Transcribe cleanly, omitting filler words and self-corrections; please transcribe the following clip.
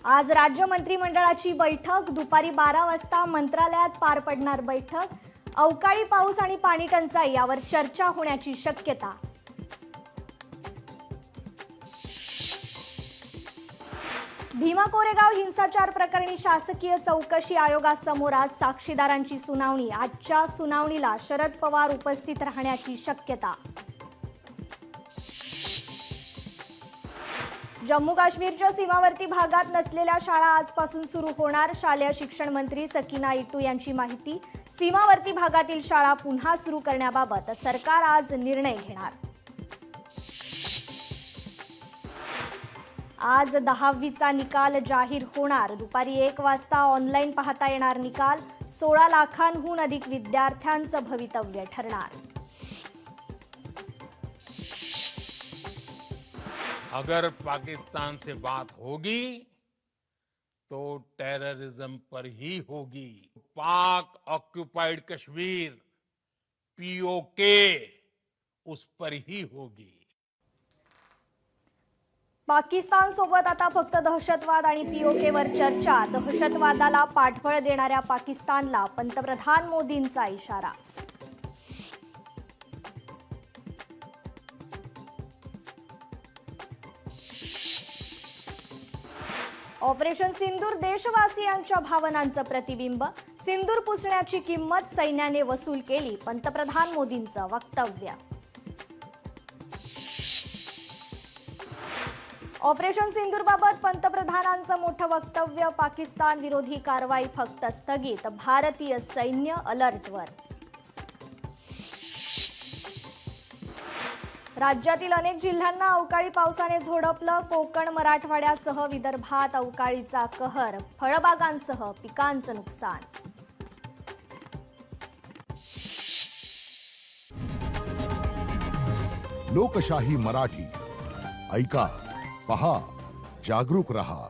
आज राज्य मंत्रिमंडळाची बैठक दुपारी 12 वाजता मंत्रालयात पार पडणार बैठक। अवकाळी पाऊस आणि पाणी टंचाई यावर चर्चा होण्याची शक्यता। भीमा कोरेगाव हिंसाचार प्रकरणी शासकीय चौकशी आयोगासमोर आज साक्षीदारांची सुनावणी। आजच्या सुनावणीला शरद पवार उपस्थित राहण्याची शक्यता। जम्मू काश्मीरच्या सीमावर्ती भागात नसलेल्या शाळा आजपासून सुरू होणार। शालेय शिक्षण मंत्री सकीना इटू यांची माहिती। सीमावर्ती भागातील शाळा पुन्हा सुरू करण्याबाबत सरकार आज निर्णय घेणार। आज 10वीचा निकाल जाहीर होणार। दुपारी 1 वाजता ऑनलाईन पाहता येणार निकाल। 16 लाखांहून अधिक विद्यार्थ्यांचं भवितव्य ठरणार। अगर पाकिस्तान से बात होगी तो टेररिज्म पर ही होगी। पाक ऑक्युपाइड कश्मीर पीओके उस पर ही होगी। पाकिस्तान सोबत आता फक्त दहशतवाद आणि पीओकेवर चर्चा। दहशतवादाला पाठबळ देणाऱ्या पाकिस्तानला पंतप्रधान मोदींचा इशारा। ऑपरेशन सिंदूर देशवासियांच्या भावनांचं प्रतिबिंब। सिंदूर पुसण्याची किंमत सैन्याने वसूल केली, पंतप्रधान मोदींचं वक्तव्य। ऑपरेशन सिंदूरबाबत पंतप्रधानांचं मोठं वक्तव्य। पाकिस्तान विरोधी कारवाई फक्त स्थगित, भारतीय सैन्य अलर्टवर। राज्यातील अनेक जिल्ह्यांना अवकाळी पावसाने झोडपलं। कोकण मराठवाड्यासह विदर्भात अवकाळीचा कहर। फळबागांसह पिकांचं नुकसान। लोकशाही मराठी ऐका, पहा, जागरूक रहा।